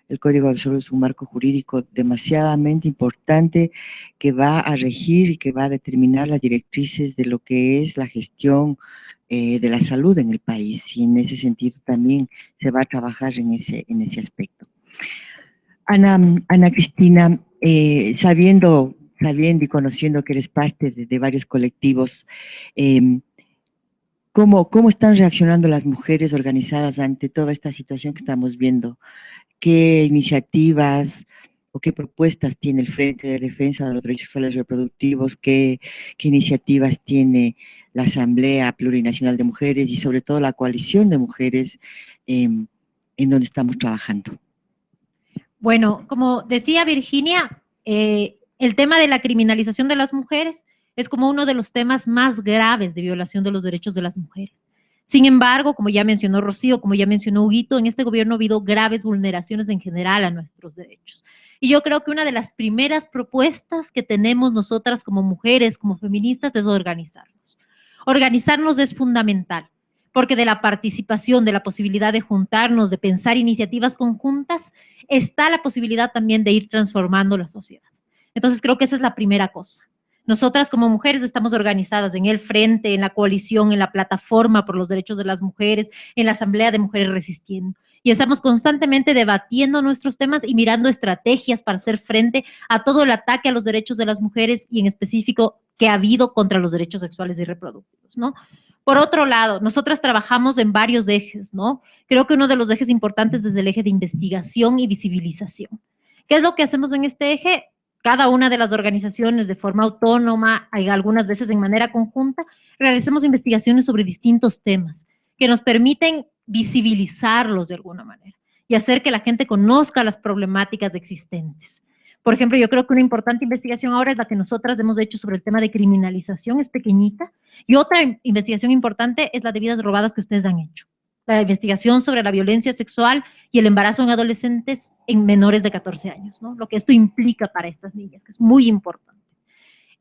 [SPEAKER 1] El Código de Salud es un marco jurídico demasiadamente importante que va a regir y que va a determinar las directrices de lo que es la gestión de la salud en el país, y en ese sentido también se va a trabajar en ese aspecto. Ana Cristina, sabiendo y conociendo que eres parte de varios colectivos, ¿cómo están reaccionando las mujeres organizadas ante toda esta situación que estamos viendo? ¿Qué iniciativas o qué propuestas tiene el Frente de Defensa de los Derechos Sexuales y Reproductivos? ¿Qué iniciativas tiene la Asamblea Plurinacional de Mujeres y sobre todo la Coalición de Mujeres en donde estamos trabajando?
[SPEAKER 3] Bueno, como decía Virginia, el tema de la criminalización de las mujeres es como uno de los temas más graves de violación de los derechos de las mujeres. Sin embargo, como ya mencionó Rocío, como ya mencionó Huguito, en este gobierno ha habido graves vulneraciones en general a nuestros derechos. Y yo creo que una de las primeras propuestas que tenemos nosotras como mujeres, como feministas, es organizarnos. Organizarnos es fundamental, porque de la participación, de la posibilidad de juntarnos, de pensar iniciativas conjuntas, está la posibilidad también de ir transformando la sociedad. Entonces creo que esa es la primera cosa. Nosotras como mujeres estamos organizadas en el Frente, en la coalición, en la plataforma por los derechos de las mujeres, en la Asamblea de Mujeres Resistiendo. Y estamos constantemente debatiendo nuestros temas y mirando estrategias para hacer frente a todo el ataque a los derechos de las mujeres y en específico que ha habido contra los derechos sexuales y reproductivos, ¿no? Por otro lado, nosotras trabajamos en varios ejes, ¿no? Creo que uno de los ejes importantes es el eje de investigación y visibilización. ¿Qué es lo que hacemos en este eje? Cada una de las organizaciones de forma autónoma, algunas veces en manera conjunta, realizamos investigaciones sobre distintos temas que nos permiten visibilizarlos de alguna manera y hacer que la gente conozca las problemáticas existentes. Por ejemplo, yo creo que una importante investigación ahora es la que nosotras hemos hecho sobre el tema de criminalización, es pequeñita, y otra investigación importante es la de vidas robadas que ustedes han hecho. La investigación sobre la violencia sexual y el embarazo en adolescentes en menores de 14 años, ¿no? Lo que esto implica para estas niñas, que es muy importante.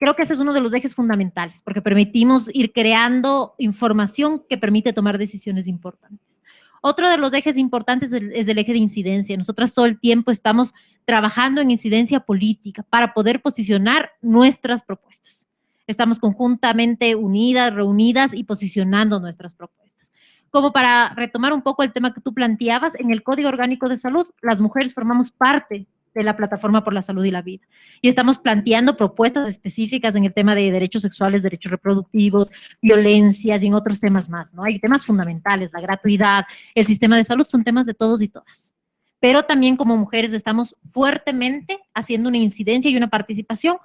[SPEAKER 3] Creo que ese es uno de los ejes fundamentales, porque permitimos ir creando información que permite tomar decisiones importantes. Otro de los ejes importantes es el eje de incidencia. Nosotras todo el tiempo estamos trabajando en incidencia política para poder posicionar nuestras propuestas. Estamos conjuntamente unidas, reunidas y posicionando nuestras propuestas. Como para retomar un poco el tema que tú planteabas, en el Código Orgánico de Salud, las mujeres formamos parte de la Plataforma por la Salud y la Vida. Y estamos planteando propuestas específicas en el tema de derechos sexuales, derechos reproductivos, violencias y en otros temas más, ¿no? Hay temas fundamentales, la gratuidad, el sistema de salud, son temas de todos y todas. Pero también como mujeres estamos fuertemente haciendo una incidencia y una participación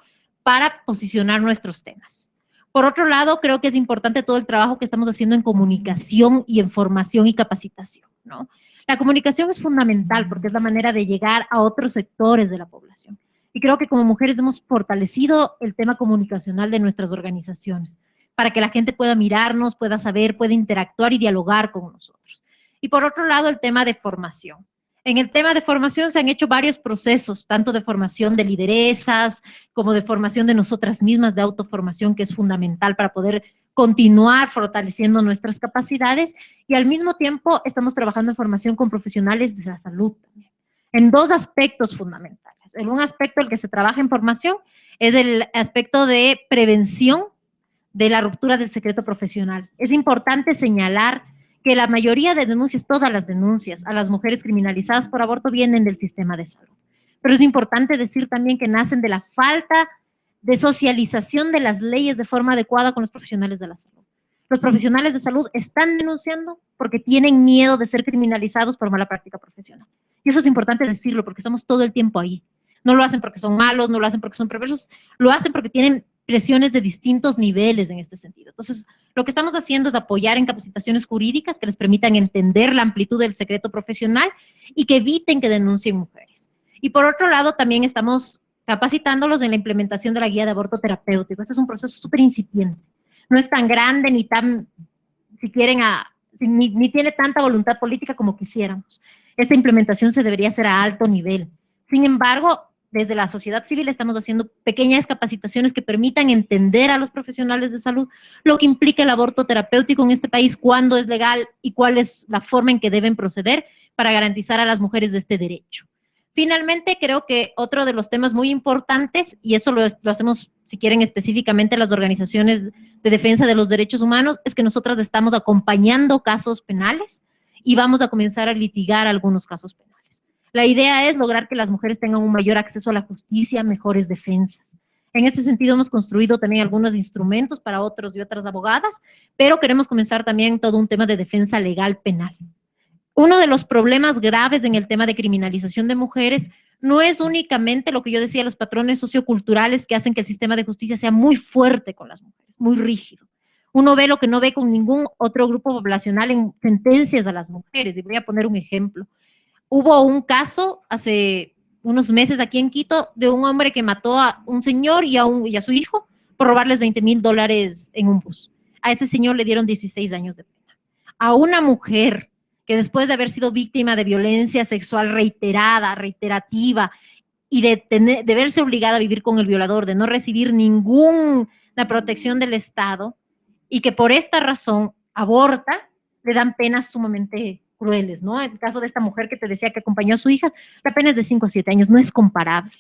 [SPEAKER 3] para posicionar nuestros temas. Por otro lado, creo que es importante todo el trabajo que estamos haciendo en comunicación y en formación y capacitación, ¿no? La comunicación es fundamental porque es la manera de llegar a otros sectores de la población. Y creo que como mujeres hemos fortalecido el tema comunicacional de nuestras organizaciones para que la gente pueda mirarnos, pueda saber, pueda interactuar y dialogar con nosotros. Y por otro lado, el tema de formación. En el tema de formación se han hecho varios procesos, tanto de formación de lideresas como de formación de nosotras mismas, de autoformación, que es fundamental para poder continuar fortaleciendo nuestras capacidades, y al mismo tiempo estamos trabajando en formación con profesionales de la salud también, en dos aspectos fundamentales. En un aspecto el que se trabaja en formación es el aspecto de prevención de la ruptura del secreto profesional. Es importante señalar que la mayoría de denuncias, todas las denuncias a las mujeres criminalizadas por aborto vienen del sistema de salud. Pero es importante decir también que nacen de la falta de socialización de las leyes de forma adecuada con los profesionales de la salud. Los profesionales de salud están denunciando porque tienen miedo de ser criminalizados por mala práctica profesional. Y eso es importante decirlo porque estamos todo el tiempo ahí. No lo hacen porque son malos, no lo hacen porque son perversos, lo hacen porque tienen presiones de distintos niveles en este sentido. Entonces, lo que estamos haciendo es apoyar en capacitaciones jurídicas que les permitan entender la amplitud del secreto profesional y que eviten que denuncien mujeres. Y por otro lado, también estamos capacitándolos en la implementación de la guía de aborto terapéutico. Este es un proceso súper incipiente. No es tan grande ni tan, si quieren, ni tiene tanta voluntad política como quisiéramos. Esta implementación se debería hacer a alto nivel. Sin embargo, desde la sociedad civil estamos haciendo pequeñas capacitaciones que permitan entender a los profesionales de salud lo que implica el aborto terapéutico en este país, cuándo es legal y cuál es la forma en que deben proceder para garantizar a las mujeres de este derecho. Finalmente, creo que otro de los temas muy importantes, y eso lo hacemos, si quieren, específicamente las organizaciones de defensa de los derechos humanos, es que nosotras estamos acompañando casos penales y vamos a comenzar a litigar algunos casos penales. La idea es lograr que las mujeres tengan un mayor acceso a la justicia, mejores defensas. En ese sentido hemos construido también algunos instrumentos para otros y otras abogadas, pero queremos comenzar también todo un tema de defensa legal penal. Uno de los problemas graves en el tema de criminalización de mujeres no es únicamente lo que yo decía, los patrones socioculturales que hacen que el sistema de justicia sea muy fuerte con las mujeres, muy rígido. Uno ve lo que no ve con ningún otro grupo poblacional en sentencias a las mujeres, y voy a poner un ejemplo. Hubo un caso hace unos meses aquí en Quito de un hombre que mató a un señor y a su hijo por robarles $20,000 en un bus. A este señor le dieron 16 años de pena. a una mujer que después de haber sido víctima de violencia sexual reiterada, reiterativa, y de verse obligada a vivir con el violador, de no recibir ninguna protección del Estado, y que por esta razón aborta, le dan penas sumamente crueles, ¿no? En el caso de esta mujer que te decía que acompañó a su hija, la pena es de 5 a 7 años, no es comparable.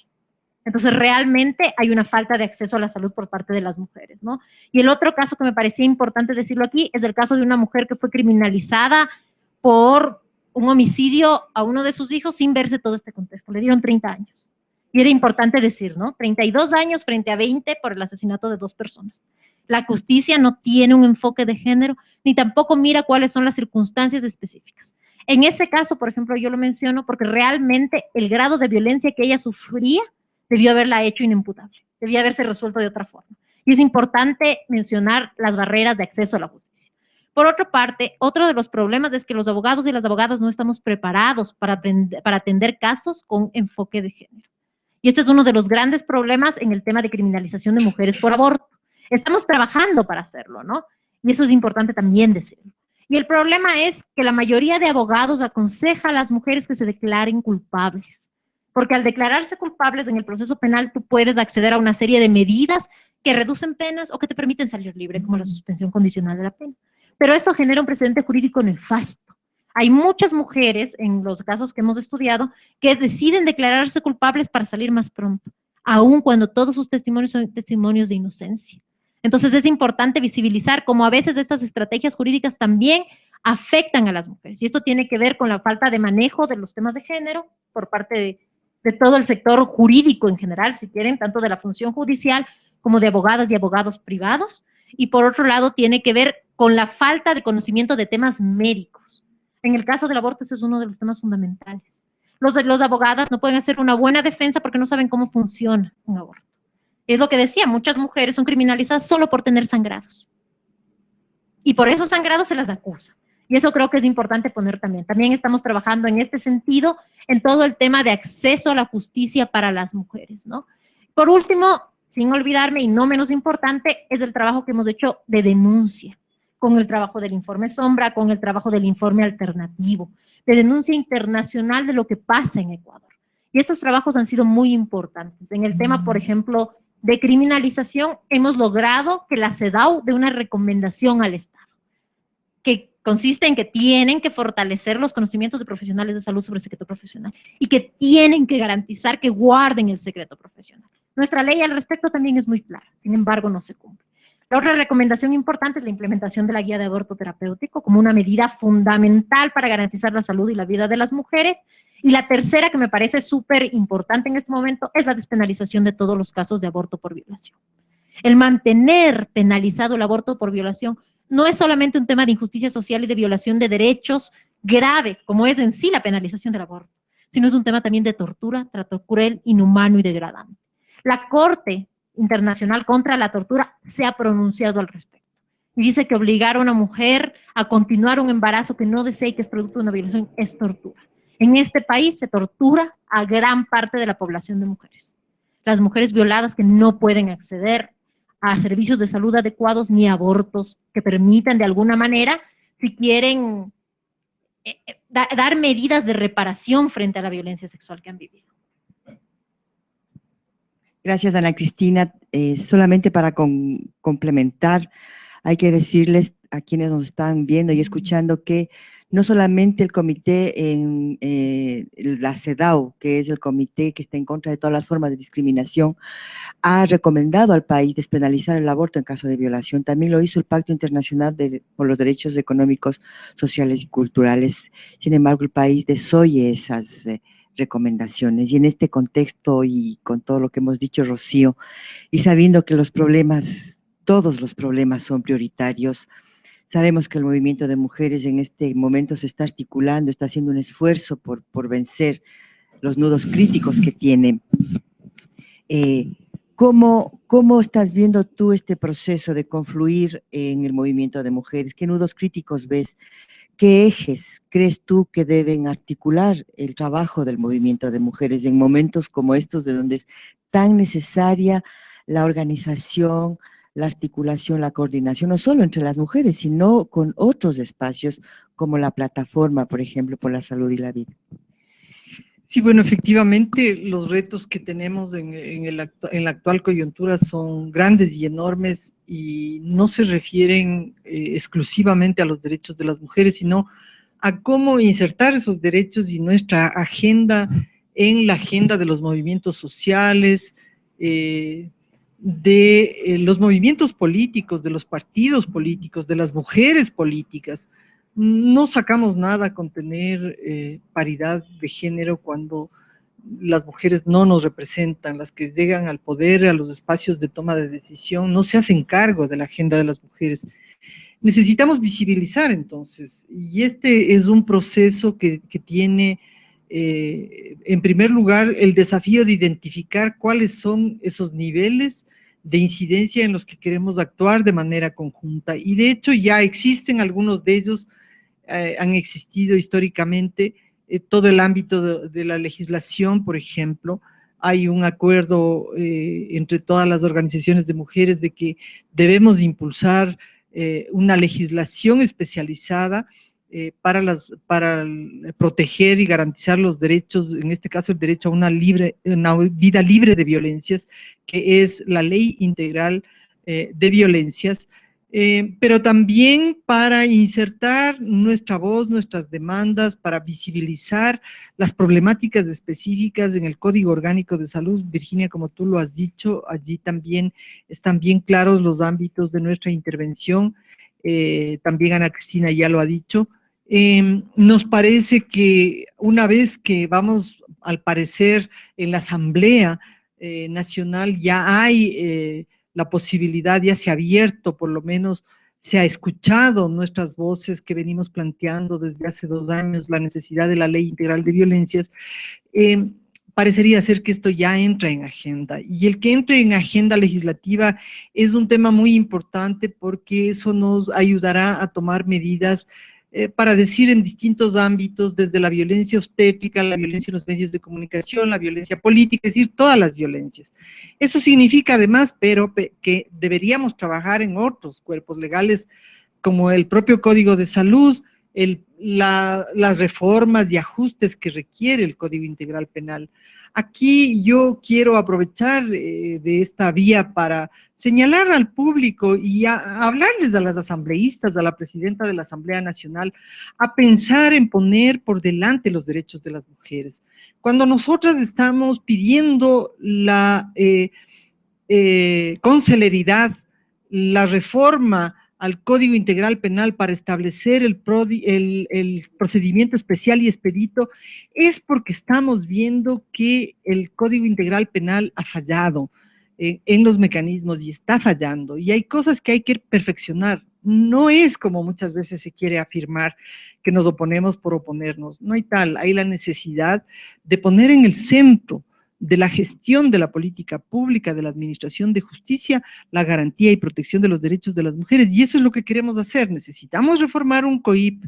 [SPEAKER 3] Entonces, realmente hay una falta de acceso a la salud por parte de las mujeres, ¿no? Y el otro caso que me parecía importante decirlo aquí es el caso de una mujer que fue criminalizada por un homicidio a uno de sus hijos sin verse todo este contexto. Le dieron 30 años. Y era importante decir, ¿no? 32 años frente a 20 por el asesinato de 2 personas. La justicia no tiene un enfoque de género, ni tampoco mira cuáles son las circunstancias específicas. En ese caso, por ejemplo, yo lo menciono porque realmente el grado de violencia que ella sufría debió haberla hecho inimputable, debía haberse resuelto de otra forma. Y es importante mencionar las barreras de acceso a la justicia. Por otra parte, otro de los problemas es que los abogados y las abogadas no estamos preparados para atender casos con enfoque de género. Y este es uno de los grandes problemas en el tema de criminalización de mujeres por aborto. Estamos trabajando para hacerlo, ¿no? Y eso es importante también decirlo. Y el problema es que la mayoría de abogados aconseja a las mujeres que se declaren culpables. Porque al declararse culpables en el proceso penal, tú puedes acceder a una serie de medidas que reducen penas o que te permiten salir libre, como la suspensión condicional de la pena. Pero esto genera un precedente jurídico nefasto. Hay muchas mujeres, en los casos que hemos estudiado, que deciden declararse culpables para salir más pronto, aun cuando todos sus testimonios son testimonios de inocencia. Entonces es importante visibilizar cómo a veces estas estrategias jurídicas también afectan a las mujeres. Y esto tiene que ver con la falta de manejo de los temas de género por parte de todo el sector jurídico en general, si quieren, tanto de la función judicial como de abogadas y abogados privados. Y por otro lado, tiene que ver con la falta de conocimiento de temas médicos. En el caso del aborto, ese es uno de los temas fundamentales. Los abogadas no pueden hacer una buena defensa porque no saben cómo funciona un aborto. Es lo que decía, muchas mujeres son criminalizadas solo por tener sangrados. Y por esos sangrados se las acusa. Y eso creo que es importante poner también. También estamos trabajando en este sentido en todo el tema de acceso a la justicia para las mujeres, ¿no? Por último, sin olvidarme y no menos importante, es el trabajo que hemos hecho de denuncia, con el trabajo del informe Sombra, con el trabajo del informe alternativo, de denuncia internacional de lo que pasa en Ecuador. Y estos trabajos han sido muy importantes. En el tema, por ejemplo, de criminalización, hemos logrado que la CEDAW dé una recomendación al Estado, que consiste en que tienen que fortalecer los conocimientos de profesionales de salud sobre el secreto profesional y que tienen que garantizar que guarden el secreto profesional. Nuestra ley al respecto también es muy clara, sin embargo no se cumple. La otra recomendación importante es la implementación de la guía de aborto terapéutico como una medida fundamental para garantizar la salud y la vida de las mujeres. Y la tercera, que me parece súper importante en este momento, es la despenalización de todos los casos de aborto por violación. El mantener penalizado el aborto por violación no es solamente un tema de injusticia social y de violación de derechos grave, como es en sí la penalización del aborto, sino es un tema también de tortura, trato cruel, inhumano y degradante. La Corte Internacional contra la Tortura se ha pronunciado al respecto y dice que obligar a una mujer a continuar un embarazo que no desea y que es producto de una violación es tortura. En este país se tortura a gran parte de la población de mujeres. Las mujeres violadas que no pueden acceder a servicios de salud adecuados ni abortos que permitan de alguna manera, si quieren, dar medidas de reparación frente a la violencia sexual que han vivido.
[SPEAKER 1] Gracias, Ana Cristina. Solamente para complementar, hay que decirles a quienes nos están viendo y escuchando que no solamente el comité en la CEDAW, que es el comité que está en contra de todas las formas de discriminación, ha recomendado al país despenalizar el aborto en caso de violación. También lo hizo el Pacto Internacional por los Derechos Económicos, Sociales y Culturales. Sin embargo, el país desoye esas recomendaciones. Y en este contexto y con todo lo que hemos dicho, Rocío, y sabiendo que los problemas, todos los problemas son prioritarios, sabemos que el movimiento de mujeres en este momento se está articulando, está haciendo un esfuerzo por vencer los nudos críticos que tiene. ¿Cómo estás viendo tú este proceso de confluir en el movimiento de mujeres? ¿Qué nudos críticos ves? ¿Qué ejes crees tú que deben articular el trabajo del movimiento de mujeres en momentos como estos, de donde es tan necesaria la organización, la articulación, la coordinación, no solo entre las mujeres, sino con otros espacios como la plataforma, por ejemplo, por la salud y la vida?
[SPEAKER 4] Sí, bueno, efectivamente, los retos que tenemos en la actual coyuntura son grandes y enormes y no se refieren exclusivamente a los derechos de las mujeres, sino a cómo insertar esos derechos y nuestra agenda en la agenda de los movimientos sociales, de los movimientos políticos, de los partidos políticos, de las mujeres políticas. No sacamos nada con tener paridad de género cuando las mujeres no nos representan, las que llegan al poder, a los espacios de toma de decisión, no se hacen cargo de la agenda de las mujeres. Necesitamos visibilizar entonces, y este es un proceso que tiene, en primer lugar, el desafío de identificar cuáles son esos niveles de incidencia en los que queremos actuar de manera conjunta, y de hecho ya existen algunos de ellos, han existido históricamente, todo el ámbito de la legislación, por ejemplo. Hay un acuerdo entre todas las organizaciones de mujeres de que debemos impulsar una legislación especializada para proteger y garantizar los derechos, en este caso el derecho a una vida libre de violencias, que es la Ley Integral de Violencias, pero también para insertar nuestra voz, nuestras demandas, para visibilizar las problemáticas específicas en el Código Orgánico de Salud. Virginia, como tú lo has dicho, allí también están bien claros los ámbitos de nuestra intervención, también Ana Cristina ya lo ha dicho. Nos parece que una vez que vamos, al parecer, en la Asamblea Nacional ya hay la posibilidad, ya se ha abierto, por lo menos se ha escuchado nuestras voces que venimos planteando desde hace 2 años, la necesidad de la Ley Integral de Violencias. Parecería ser que esto ya entra en agenda, y el que entre en agenda legislativa es un tema muy importante porque eso nos ayudará a tomar medidas para decir en distintos ámbitos, desde la violencia obstétrica, la violencia en los medios de comunicación, la violencia política, es decir, todas las violencias. Eso significa además, que deberíamos trabajar en otros cuerpos legales, como el propio Código de Salud, las reformas y ajustes que requiere el Código Integral Penal. Aquí yo quiero aprovechar de esta vía para señalar al público y hablarles a las asambleístas, a la presidenta de la Asamblea Nacional, a pensar en poner por delante los derechos de las mujeres. Cuando nosotras estamos pidiendo con celeridad la reforma al Código Integral Penal para establecer el procedimiento especial y expedito, es porque estamos viendo que el Código Integral Penal ha fallado en los mecanismos y está fallando, y hay cosas que hay que perfeccionar. No es como muchas veces se quiere afirmar que nos oponemos por oponernos, no hay tal, hay la necesidad de poner en el centro de la gestión de la política pública, de la administración de justicia, la garantía y protección de los derechos de las mujeres, y eso es lo que queremos hacer. Necesitamos reformar un COIP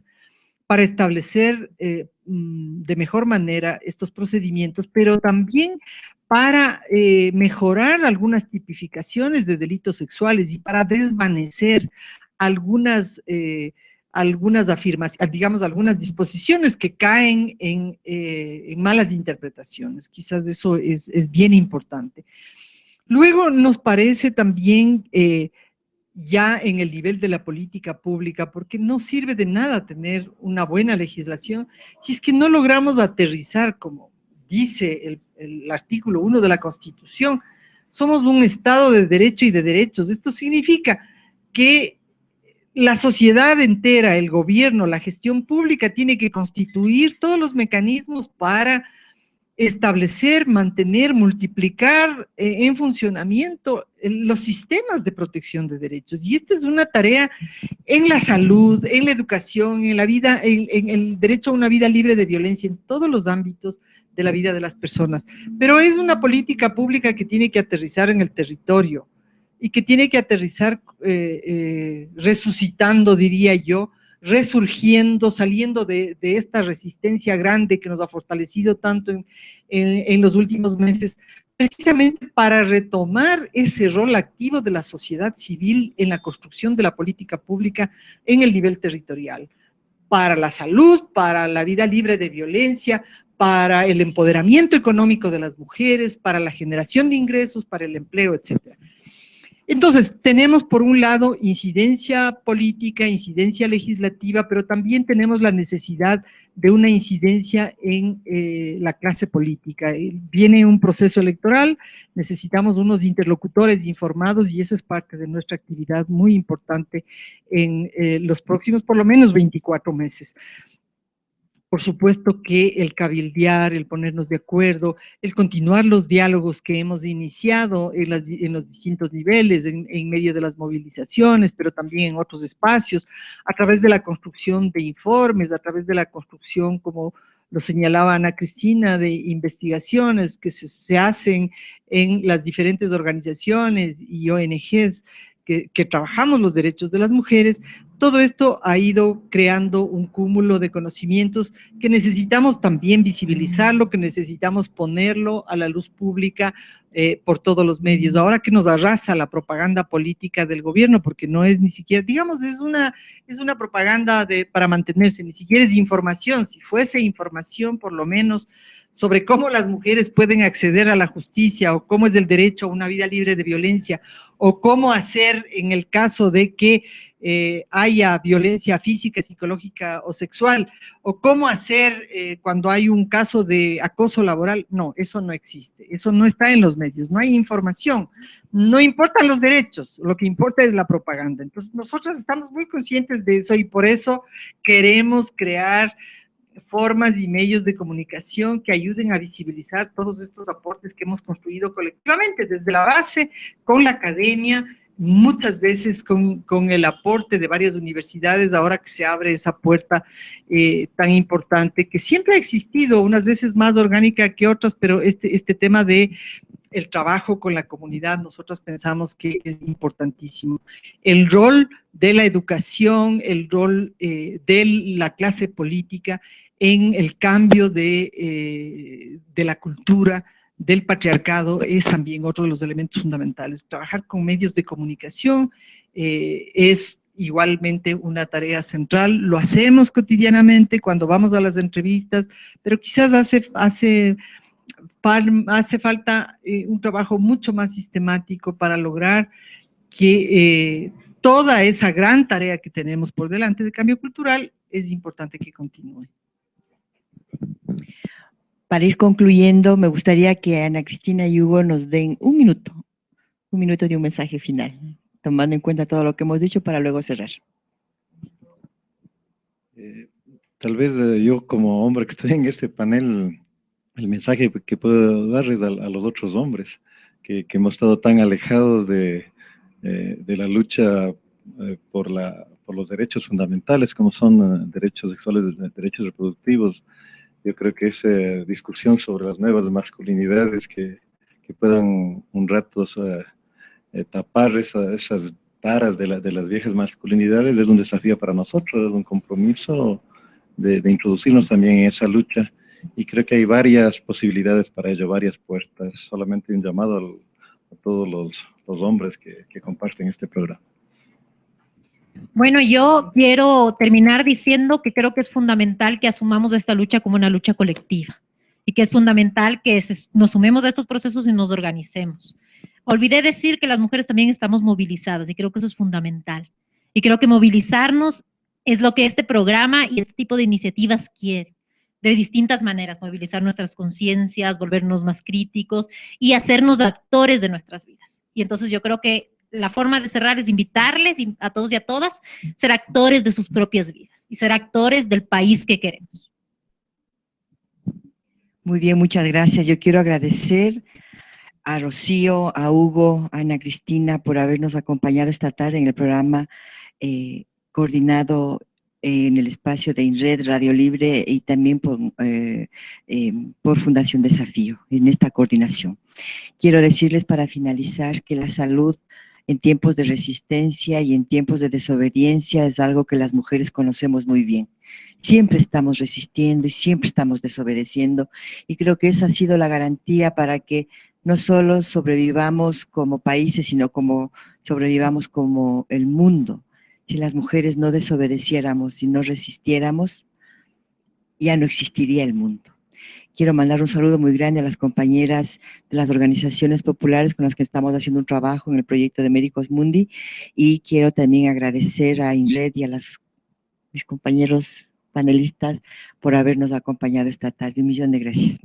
[SPEAKER 4] para establecer de mejor manera estos procedimientos, pero también para mejorar algunas tipificaciones de delitos sexuales y para desvanecer algunas afirmaciones, digamos, algunas disposiciones que caen en malas interpretaciones. Quizás eso es bien importante. Luego nos parece también, ya en el nivel de la política pública, porque no sirve de nada tener una buena legislación si es que no logramos aterrizar, como dice el artículo 1 de la Constitución, somos un Estado de derecho y de derechos. Esto significa que la sociedad entera, el gobierno, la gestión pública tiene que constituir todos los mecanismos para establecer, mantener, multiplicar en funcionamiento los sistemas de protección de derechos. Y esta es una tarea en la salud, en la educación, en la vida, en el derecho a una vida libre de violencia, en todos los ámbitos de la vida de las personas. Pero es una política pública que tiene que aterrizar en el territorio y que tiene que aterrizar resucitando, diría yo, resurgiendo, saliendo de esta resistencia grande que nos ha fortalecido tanto en los últimos meses, precisamente para retomar ese rol activo de la sociedad civil en la construcción de la política pública en el nivel territorial, para la salud, para la vida libre de violencia, para el empoderamiento económico de las mujeres, para la generación de ingresos, para el empleo, etcétera. Entonces, tenemos por un lado incidencia política, incidencia legislativa, pero también tenemos la necesidad de una incidencia en la clase política. Viene un proceso electoral, necesitamos unos interlocutores informados y eso es parte de nuestra actividad muy importante en los próximos, por lo menos, 24 meses. Por supuesto que el cabildear, el ponernos de acuerdo, el continuar los diálogos que hemos iniciado en los distintos niveles, en medio de las movilizaciones, pero también en otros espacios, a través de la construcción de informes, a través de la construcción, como lo señalaba Ana Cristina, de investigaciones que se hacen en las diferentes organizaciones y ONGs que trabajamos los derechos de las mujeres. Todo esto ha ido creando un cúmulo de conocimientos que necesitamos también visibilizarlo, que necesitamos ponerlo a la luz pública por todos los medios. Ahora que nos arrasa la propaganda política del gobierno, porque no es ni siquiera, digamos, es una propaganda para mantenerse, ni siquiera es información. Si fuese información, por lo menos, sobre cómo las mujeres pueden acceder a la justicia, o cómo es el derecho a una vida libre de violencia, o cómo hacer en el caso de que haya violencia física, psicológica o sexual, o cómo hacer cuando hay un caso de acoso laboral. No, eso no existe, eso no está en los medios, no hay información, no importan los derechos, lo que importa es la propaganda. Entonces, nosotros estamos muy conscientes de eso y por eso queremos crear formas y medios de comunicación que ayuden a visibilizar todos estos aportes que hemos construido colectivamente, desde la base, con la academia, muchas veces con el aporte de varias universidades, ahora que se abre esa puerta tan importante, que siempre ha existido, unas veces más orgánica que otras, pero este tema de el trabajo con la comunidad, nosotros pensamos que es importantísimo. El rol de la educación, el rol de la clase política en el cambio de la cultura, del patriarcado, es también otro de los elementos fundamentales. Trabajar con medios de comunicación es igualmente una tarea central, lo hacemos cotidianamente cuando vamos a las entrevistas, pero quizás hace falta un trabajo mucho más sistemático para lograr que toda esa gran tarea que tenemos por delante de cambio cultural es importante que continúe.
[SPEAKER 1] Para ir concluyendo, me gustaría que Ana Cristina y Hugo nos den un minuto de un mensaje final, tomando en cuenta todo lo que hemos dicho para luego cerrar.
[SPEAKER 2] Tal vez yo como hombre que estoy en este panel, el mensaje que puedo darles a los otros hombres que hemos estado tan alejados de la lucha por los derechos fundamentales como son derechos sexuales, derechos reproductivos. Yo creo que esa discusión sobre las nuevas masculinidades que puedan un rato tapar esas taras de las viejas masculinidades es un desafío para nosotros, es un compromiso de introducirnos también en esa lucha. Y creo que hay varias posibilidades para ello, varias puertas. Solamente un llamado a todos los hombres que comparten este programa.
[SPEAKER 3] Bueno, yo quiero terminar diciendo que creo que es fundamental que asumamos esta lucha como una lucha colectiva y que es fundamental que nos sumemos a estos procesos y nos organicemos. Olvidé decir que las mujeres también estamos movilizadas y creo que eso es fundamental. Y creo que movilizarnos es lo que este programa y este tipo de iniciativas quiere. De distintas maneras, movilizar nuestras conciencias, volvernos más críticos y hacernos actores de nuestras vidas. Y entonces yo creo que la forma de cerrar es invitarles a todos y a todas a ser actores de sus propias vidas y ser actores del país que queremos.
[SPEAKER 1] Muy bien, muchas gracias. Yo quiero agradecer a Rocío, a Hugo, a Ana Cristina por habernos acompañado esta tarde en el programa coordinado en el espacio de INRED, Radio Libre y también por Fundación Desafío, en esta coordinación. Quiero decirles para finalizar que la salud en tiempos de resistencia y en tiempos de desobediencia es algo que las mujeres conocemos muy bien. Siempre estamos resistiendo y siempre estamos desobedeciendo, y creo que esa ha sido la garantía para que no solo sobrevivamos como países, sino como sobrevivamos como el mundo. Si las mujeres no desobedeciéramos y no resistiéramos, ya no existiría el mundo. Quiero mandar un saludo muy grande a las compañeras de las organizaciones populares con las que estamos haciendo un trabajo en el proyecto de Médicos Mundi, y quiero también agradecer a INRED y a mis compañeros panelistas por habernos acompañado esta tarde. Un millón de gracias.